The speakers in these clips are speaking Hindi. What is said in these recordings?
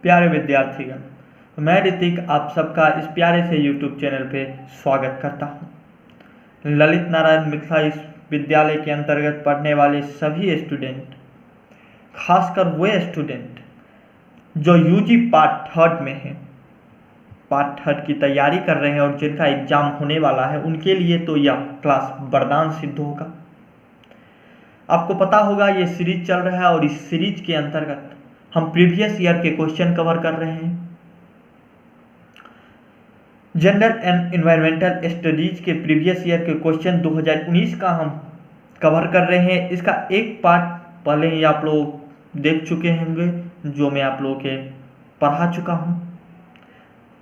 प्यारे विद्यार्थीगण, मैं ऋतिक आप सबका इस प्यारे से YouTube चैनल पे स्वागत करता हूँ। ललित नारायण मिथिला विद्यालय के अंतर्गत पढ़ने वाले सभी स्टूडेंट, खासकर वे स्टूडेंट जो यूजी पार्ट थर्ड में हैं, पार्ट थर्ड की तैयारी कर रहे हैं और जिनका एग्जाम होने वाला है, उनके लिए तो यह क्लास वरदान सिद्ध होगा। आपको पता होगा ये सीरीज चल रहा है और इस सीरीज के अंतर्गत हम प्रीवियस ईयर के क्वेश्चन कवर कर रहे हैं। जनरल एंड एनवायरमेंटल स्टडीज के प्रीवियस ईयर के क्वेश्चन 2019 का हम कवर कर रहे हैं। इसका एक पार्ट पहले ही आप लोग देख चुके होंगे, जो मैं आप लोगों के पढ़ा चुका हूं।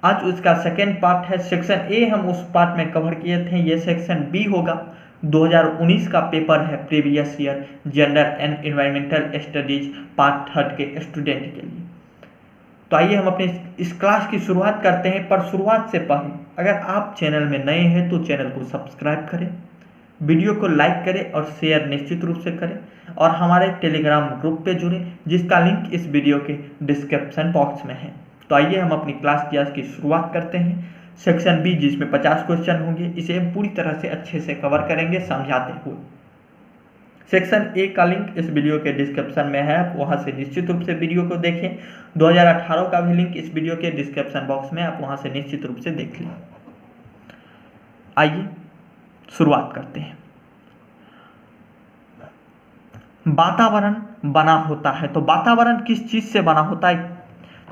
आज उसका सेकेंड पार्ट है। सेक्शन ए हम उस पार्ट में कवर किए थे, ये सेक्शन बी होगा। 2019 का पेपर है previous year general and environmental studies part third के स्टूडेंट के लिए। तो आइए हम अपने इस क्लास की शुरुआत करते हैं। पर शुरुआत से पहले अगर आप चैनल में नए हैं तो चैनल को सब्सक्राइब करें, वीडियो को लाइक करें और शेयर निश्चित रूप से करें, और हमारे टेलीग्राम ग्रुप पे जुड़ें जिसका लिंक इस वीडियो के डिस्क्रिप्शन बॉक्स में है। तो आइए हम अपनी क्लास की आज की शुरुआत करते हैं। सेक्शन बी जिसमें 50 क्वेश्चन होंगे, इसे हम पूरी तरह से अच्छे से कवर करेंगे समझाते हुए। सेक्शन ए का लिंक इस वीडियो के डिस्क्रिप्शन में है, आप वहां से निश्चित रूप से वीडियो को देखें। 2018 का भी लिंक इस वीडियो के डिस्क्रिप्शन बॉक्स में, आप वहां से निश्चित रूप से देख लें। आइए शुरुआत करते हैं। वातावरण बना होता है, तो वातावरण किस चीज से बना होता है?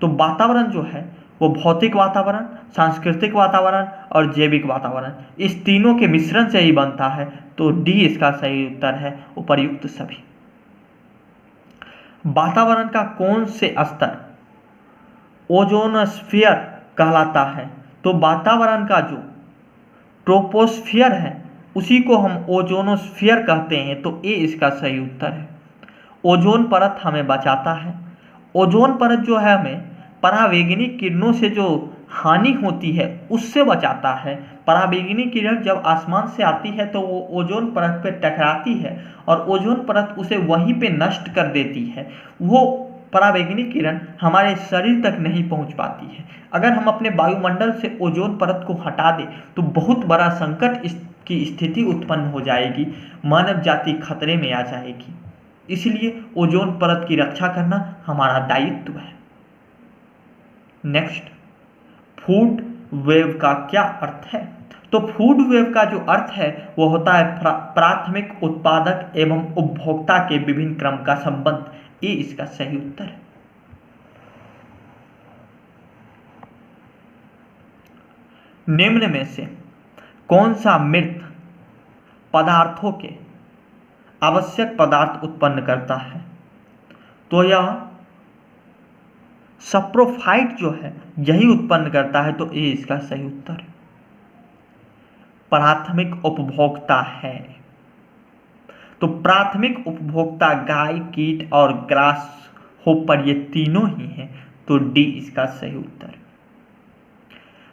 तो वातावरण जो है वो भौतिक वातावरण, सांस्कृतिक वातावरण और जैविक वातावरण, इस तीनों के मिश्रण से ही बनता है। तो डी इसका सही उत्तर है, उपर्युक्त सभी। वातावरण का कौन से स्तर ओजोनस्फीयर कहलाता है? तो वातावरण का जो ट्रोपोस्फियर है उसी को हम ओजोनोस्फीयर कहते हैं। तो ए इसका सही उत्तर है। ओजोन परत हमें बचाता है। ओजोन परत जो है हमें परावैंगनिक किरणों से जो हानि होती है उससे बचाता है। परावैंगनिक किरण जब आसमान से आती है तो वो ओजोन परत पे टकराती है और ओजोन परत उसे वहीं पे नष्ट कर देती है। वो परावैंगनिक किरण हमारे शरीर तक नहीं पहुंच पाती है। अगर हम अपने वायुमंडल से ओजोन परत को हटा दें तो बहुत बड़ा संकट की स्थिति उत्पन्न हो जाएगी, मानव जाति खतरे में आ जाएगी। इसलिए ओजोन परत की रक्षा करना हमारा दायित्व है। नेक्स्ट, फूड वेव का क्या अर्थ है? तो फूड वेव का जो अर्थ है वो होता है प्राथमिक उत्पादक एवं उपभोक्ता के विभिन्न क्रम का संबंध। ये इसका सही उत्तर है। निम्न में से कौन सा मृत पदार्थों के आवश्यक पदार्थ उत्पन्न करता है? तो यह सप्रोफाइट जो है यही उत्पन्न करता है। तो ये इसका सही उत्तर है। प्राथमिक उपभोक्ता है, तो प्राथमिक उपभोक्ता गाय, कीट और ग्रास होपर, ये तीनों ही हैं। तो डी इसका सही उत्तर है।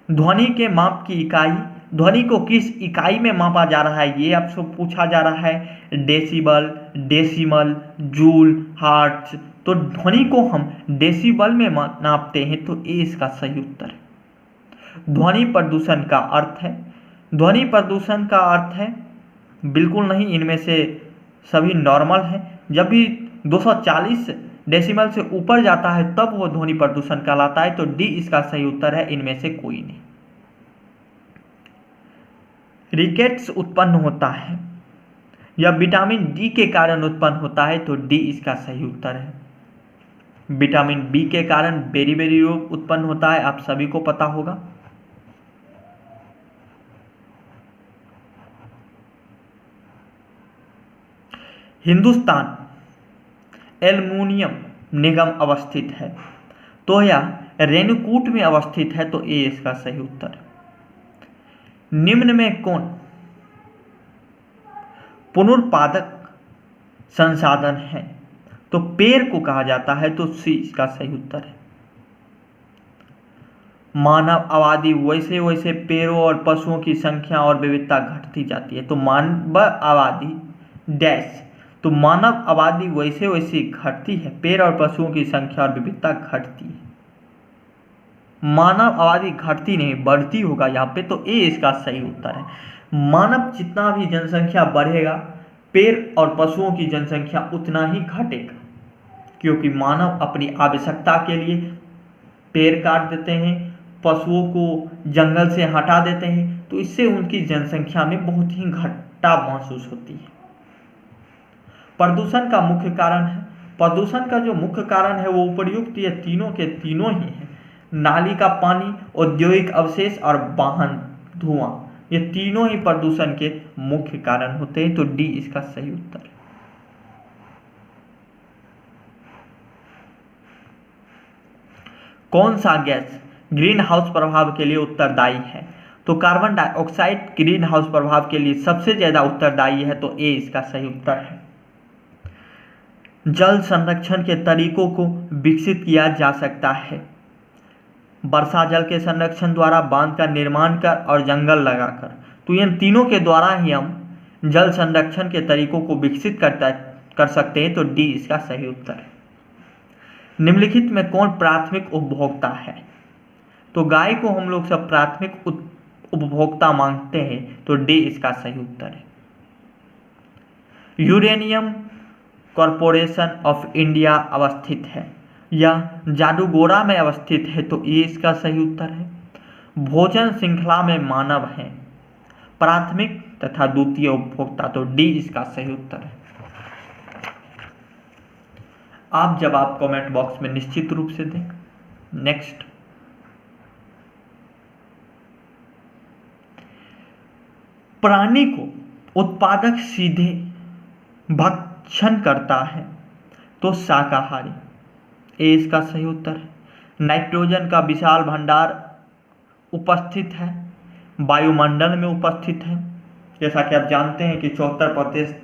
ध्वनि के माप की इकाई, ध्वनि को किस इकाई में मापा जा रहा है ये आपसे पूछा जा रहा है। Decibel, decimal, joule, hertz. तो ध्वनि को हम डेसिबल में नापते हैं। तो ए इसका सही उत्तर है। ध्वनि प्रदूषण का अर्थ है, ध्वनि प्रदूषण का अर्थ है बिल्कुल नहीं, इनमें से सभी नॉर्मल है। जब भी 240 डेसिमल से ऊपर जाता है तब वो ध्वनि प्रदूषण कहलाता है। तो डी इसका सही उत्तर है, इनमें से कोई नहीं। रिकेट्स उत्पन्न होता है या विटामिन डी के कारण उत्पन्न होता है। तो डी इसका सही उत्तर है। विटामिन बी के कारण बेरी रोग उत्पन्न होता है, आप सभी को पता होगा। हिंदुस्तान एल्युमिनियम निगम अवस्थित है, तो यह रेणुकूट में अवस्थित है। तो ए इसका सही उत्तर है। निम्न में कौन पुनरुत्पादक संसाधन है? तो पेड़ को कहा जाता है। तो सी इसका सही उत्तर है। मानव आबादी वैसे वैसे पेड़ों और पशुओं की संख्या और विविधता घटती जाती है। तो मानव आबादी डैश, तो मानव आबादी वैसे वैसे घटती है, पेड़ और पशुओं की संख्या और विविधता घटती है। मानव आबादी घटती नहीं बढ़ती होगा यहाँ पे, तो ए इसका सही उत्तर है। मानव जितना भी जनसंख्या बढ़ेगा, पेड़ और पशुओं की जनसंख्या उतना ही घटेगा, क्योंकि मानव अपनी आवश्यकता के लिए पेड़ काट देते हैं, पशुओं को जंगल से हटा देते हैं, तो इससे उनकी जनसंख्या में बहुत ही घटता महसूस होती है। प्रदूषण का मुख्य कारण है, प्रदूषण का जो मुख्य कारण है वो उपर्युक्त ये तीनों के तीनों ही हैं। नाली का पानी, औद्योगिक अवशेष और वाहन धुआं, ये तीनों ही प्रदूषण के मुख्य कारण होते हैं, तो डी इसका सही उत्तर है। कौन सा गैस ग्रीन हाउस प्रभाव के लिए उत्तरदायी है? तो कार्बन डाइऑक्साइड ग्रीन हाउस प्रभाव के लिए सबसे ज्यादा उत्तरदायी है, तो ए इसका सही उत्तर है। जल संरक्षण के तरीकों को विकसित किया जा सकता है। वर्षा जल के संरक्षण द्वारा, बांध का निर्माण कर और जंगल लगाकर, तो इन तीनों के द्वारा ही हम जल संरक्षण के तरीकों को विकसित कर सकते हैं, तो डी इसका सही उत्तर है। निम्नलिखित में कौन प्राथमिक उपभोक्ता है? तो गाय को हम लोग सब प्राथमिक उपभोक्ता मानते हैं, तो डी इसका सही उत्तर है। यूरेनियम कॉरपोरेशन ऑफ इंडिया अवस्थित है या जादूगोरा में अवस्थित है, तो ये इसका सही उत्तर है। भोजन श्रृंखला में मानव है प्राथमिक तथा द्वितीय उपभोक्ता, तो डी इसका सही उत्तर है। आप जवाब कमेंट बॉक्स में निश्चित रूप से दें। नेक्स्ट, प्राणी को उत्पादक सीधे भक्षण करता है, तो शाकाहारी, ए इसका सही उत्तर है। नाइट्रोजन का विशाल भंडार उपस्थित है, वायुमंडल में उपस्थित है। जैसा कि आप जानते हैं कि 74%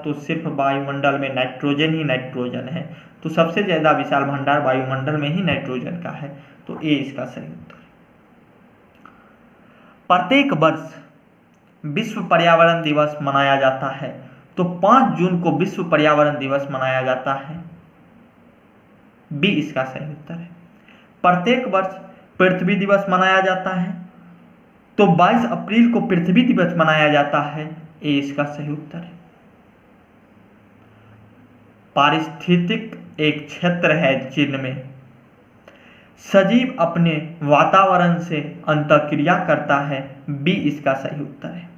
तो सिर्फ वायुमंडल में नाइट्रोजन ही नाइट्रोजन है, तो सबसे ज़्यादा विशाल भंडार वायुमंडल में ही नाइट्रोजन का है, तो ए इसका सही उत्तर है। प्रत्येक वर्ष विश्व पर्यावरण दिवस मनाया जाता है, तो 5 जून को विश्व पर्यावरण दिवस मनाया जाता है, बी इसका सही उत्तर है। प्रत्येक वर्ष पृथ्वी दिवस मनाया जाता है, तो 22 अप्रैल को पृथ्वी दिवस मनाया जाता है, ए इसका सही उत्तर है। पारिस्थितिक एक क्षेत्र है जिनमें सजीव अपने वातावरण से अंतःक्रिया करता है, बी इसका सही उत्तर है।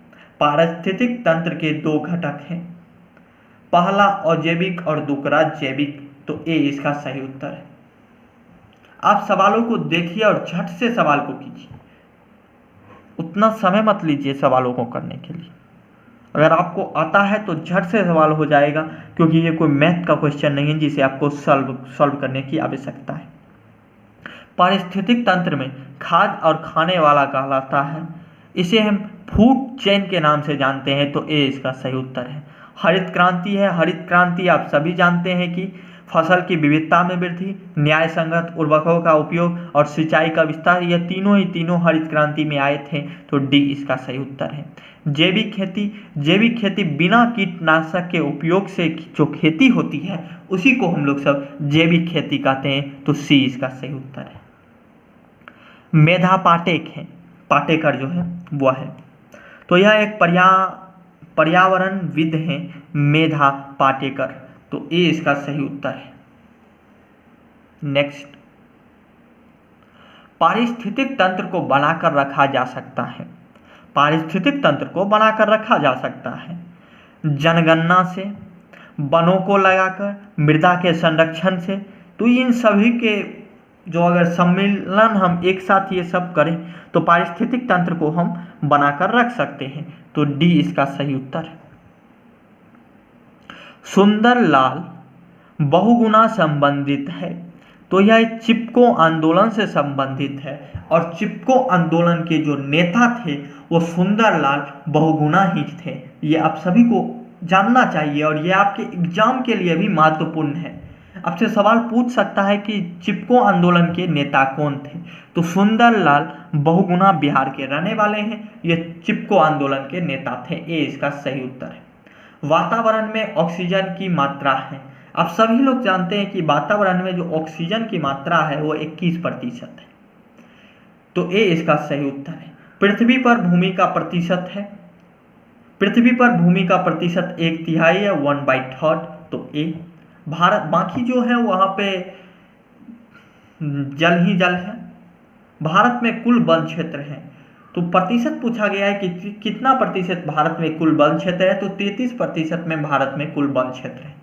पारिस्थितिक तंत्र के 2 घटक हैं, पहला अजैविक और दूसरा जैविक, तो ए इसका सही उत्तर है। आप सवालों को देखिए और झट से सवाल को कीजिए, उतना समय मत लीजिए सवालों को करने के लिए। अगर आपको आता है तो झट से सवाल हो जाएगा, क्योंकि ये कोई मैथ का क्वेश्चन नहीं है जिसे आपको सॉल्व करने की आवश्यकता है। पारिस्थितिक तंत्र में खाद्य और खाने वाला कहलाता है, इसे हम फूड चेन के नाम से जानते हैं, तो ए इसका सही उत्तर है। हरित क्रांति है, हरित क्रांति आप सभी जानते हैं कि फसल की विविधता में वृद्धि, न्याय संगत उर्वरकों का उपयोग और सिंचाई का विस्तार, यह तीनों हरित क्रांति में आए थे, तो डी इसका सही उत्तर है। जैविक खेती बिना कीटनाशक के उपयोग से जो खेती होती है उसी को हम लोग सब जैविक खेती कहते हैं, तो सी इसका सही उत्तर है। मेधा पाटेक है, पाटेकर जो है वह है, तो यह एक पर्यावरणविद हैं मेधा पाटेकर, तो ए इसका सही उत्तर है। नेक्स्ट, पारिस्थितिक तंत्र को बनाकर रखा जा सकता है, पारिस्थितिक तंत्र को बनाकर रखा जा सकता है जनगणना से, वनों को लगाकर, मृदा के संरक्षण से, तो इन सभी के जो अगर सम्मेलन हम एक साथ ये सब करें तो पारिस्थितिक तंत्र को हम बनाकर रख सकते हैं, तो डी इसका सही उत्तर है। सुंदरलाल बहुगुणा संबंधित है, तो यह चिपको आंदोलन से संबंधित है, और चिपको आंदोलन के जो नेता थे वो सुंदरलाल बहुगुणा ही थे। ये आप सभी को जानना चाहिए और ये आपके एग्जाम के लिए भी महत्वपूर्ण है। आपसे सवाल पूछ सकता है कि चिपको आंदोलन के नेता कौन थे, तो सुंदरलाल बहुगुणा बिहार के रहने वाले हैं, ये चिपको आंदोलन के नेता थे, ए इसका सही उत्तर है। वातावरण में ऑक्सीजन की मात्रा है, आप सभी लोग जानते हैं कि वातावरण में जो ऑक्सीजन की मात्रा है वो 21% है। तो ए इसका सही उत्तर है। पृथ्वी पर भूमि का प्रतिशत है, पृथ्वी पर भूमि का प्रतिशत 1/3 है, 1/3, तो ए। भारत, बाकी जो है वहां पे जल ही जल है। भारत में कुल वन क्षेत्र है, तो प्रतिशत पूछा गया है कि कितना प्रतिशत भारत में कुल वन क्षेत्र है, तो 33% में भारत में कुल वन क्षेत्र है।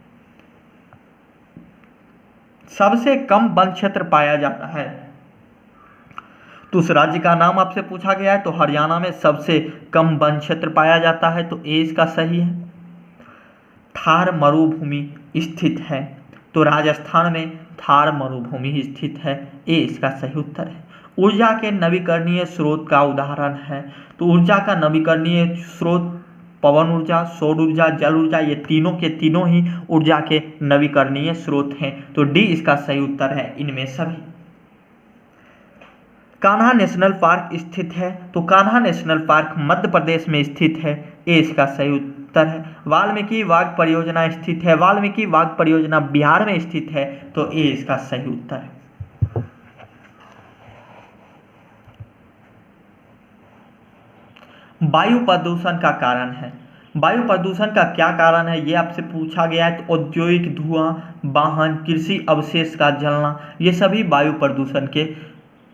सबसे कम वन क्षेत्र पाया जाता है, तो उस राज्य का नाम आपसे पूछा गया है, तो हरियाणा में सबसे कम वन क्षेत्र पाया जाता है, तो ए इसका सही है। थार मरुभूमि स्थित है, तो राजस्थान में थार मरुभूमि स्थित है, ए इसका सही उत्तर है। ऊर्जा के नवीकरणीय स्रोत का उदाहरण है, तो ऊर्जा का नवीकरणीय स्रोत पवन ऊर्जा, सौर ऊर्जा, जल ऊर्जा, ये तीनों के तीनों ही ऊर्जा के नवीकरणीय स्रोत हैं, तो डी इसका सही उत्तर है इनमें सभी। कान्हा नेशनल पार्क स्थित है, तो कान्हा नेशनल पार्क मध्य प्रदेश में स्थित है, ए इसका सही उत्तर है। वाल्मीकि बाघ परियोजना स्थित है, वाल्मीकि बाघ परियोजना बिहार में स्थित है, तो ए इसका सही उत्तर है। वायु प्रदूषण का कारण है, वायु प्रदूषण का क्या कारण है ये आपसे पूछा गया है, तो औद्योगिक धुआं, वाहन, कृषि अवशेष का जलना, ये सभी वायु प्रदूषण के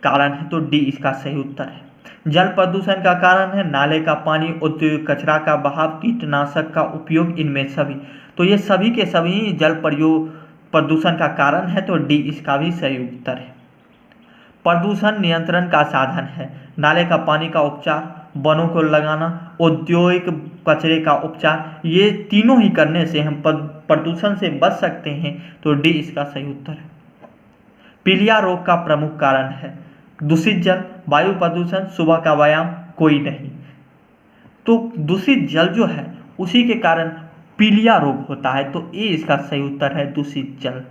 कारण है, तो डी इसका सही उत्तर है। जल प्रदूषण का कारण है नाले का पानी, औद्योगिक कचरा का बहाव, कीटनाशक का उपयोग, इनमें सभी, तो ये सभी के सभी जल प्रदूषण का कारण है, तो डी इसका भी सही उत्तर है। प्रदूषण नियंत्रण का साधन है नाले का पानी का उपचार, वनों को लगाना, औद्योगिक कचरे का उपचार, ये तीनों ही करने से हम प्रदूषण से बच सकते हैं, तो डी इसका सही उत्तर है। पीलिया रोग का प्रमुख कारण है दूषित जल, वायु प्रदूषण, सुबह का व्यायाम, कोई नहीं, तो दूषित जल जो है उसी के कारण पीलिया रोग होता है, तो ए इसका सही उत्तर है दूषित जल।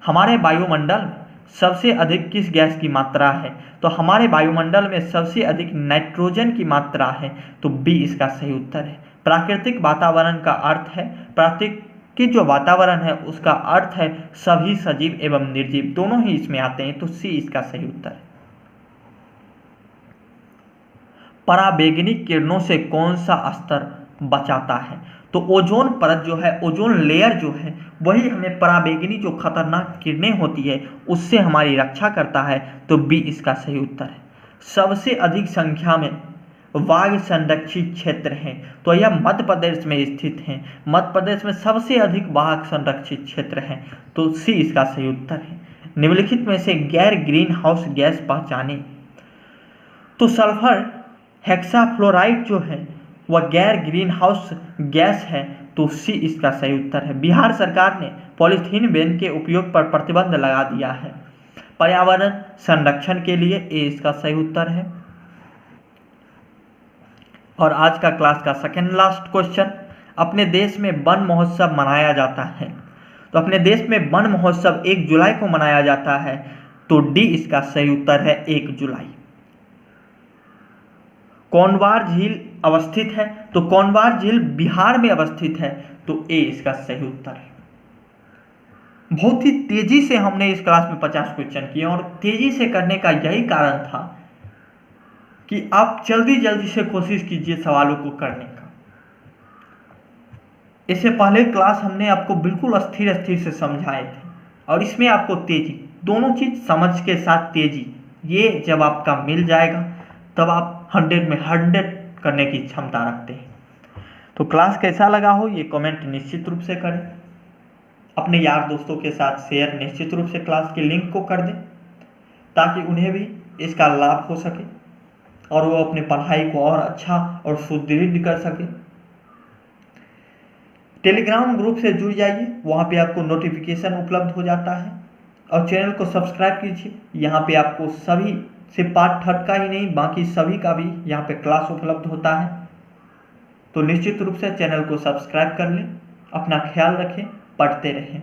हमारे वायुमंडल में सबसे अधिक किस गैस की मात्रा है, तो हमारे वायुमंडल में सबसे अधिक नाइट्रोजन की मात्रा है, तो बी इसका सही उत्तर है। प्राकृतिक वातावरण का अर्थ है, प्राकृतिक जो वातावरण है उसका अर्थ है सभी सजीव एवं निर्जीव, दोनों ही इसमें आते हैं, तो सी इसका सही उत्तर है। पराबैंगनी किरणों से कौन सा स्तर बचाता है, तो ओजोन परत जो है, ओजोन लेयर जो है, वही हमें पराबैंगनी जो खतरनाक किरणें होती है उससे हमारी रक्षा करता है, तो बी इसका सही उत्तर है। सबसे अधिक संख्या में बाघ संरक्षित क्षेत्र हैं, तो यह मध्य प्रदेश में स्थित हैं, मध्य प्रदेश में सबसे अधिक बाघ संरक्षित क्षेत्र हैं, तो सी इसका सही उत्तर है। निम्नलिखित में से गैर ग्रीन हाउस गैस पहचाने, तो सल्फर हेक्साफ्लोराइड जो है वह गैर ग्रीन हाउस गैस है, तो सी इसका सही उत्तर है। बिहार सरकार ने पॉलीथीन बैन के उपयोग पर प्रतिबंध लगा दिया है पर्यावरण संरक्षण के लिए, ए इसका सही उत्तर है। और आज का क्लास का सेकंड लास्ट क्वेश्चन, अपने देश में वन महोत्सव मनाया जाता है, तो अपने देश में वन महोत्सव 1 जुलाई को मनाया जाता है, तो डी इसका सही उत्तर है 1 जुलाई। कोनवार झील अवस्थित है, तो कोनवार झील बिहार में अवस्थित है, तो ए इसका सही उत्तर है। बहुत ही तेजी से हमने इस क्लास में 50 क्वेश्चन किए, और तेजी से करने का यही कारण था कि आप जल्दी जल्दी से कोशिश कीजिए सवालों को करने का। इससे पहले क्लास हमने आपको बिल्कुल स्थिर स्थिर से समझाए थे, और इसमें आपको तेजी, दोनों चीज समझ के साथ तेजी, ये जब आपका मिल जाएगा तब आप 100 में 100 करने की क्षमता रखते हैं। तो क्लास कैसा लगा हो ये कमेंट निश्चित रूप से करें, अपने यार दोस्तों के साथ शेयर निश्चित रूप से क्लास के लिंक को कर दें, ताकि उन्हें भी इसका लाभ हो सके और वो अपने पढ़ाई को और अच्छा और सुदृढ़ कर सके। टेलीग्राम ग्रुप से जुड़ जाइए, वहाँ पे आपको नोटिफिकेशन उपलब्ध हो जाता है, और चैनल को सब्सक्राइब कीजिए। यहाँ पे आपको सभी से पार्ट 3 का ही नहीं बाकी सभी का भी यहाँ पे क्लास उपलब्ध होता है, तो निश्चित रूप से चैनल को सब्सक्राइब कर लें। अपना ख्याल रखें, पढ़ते रहें।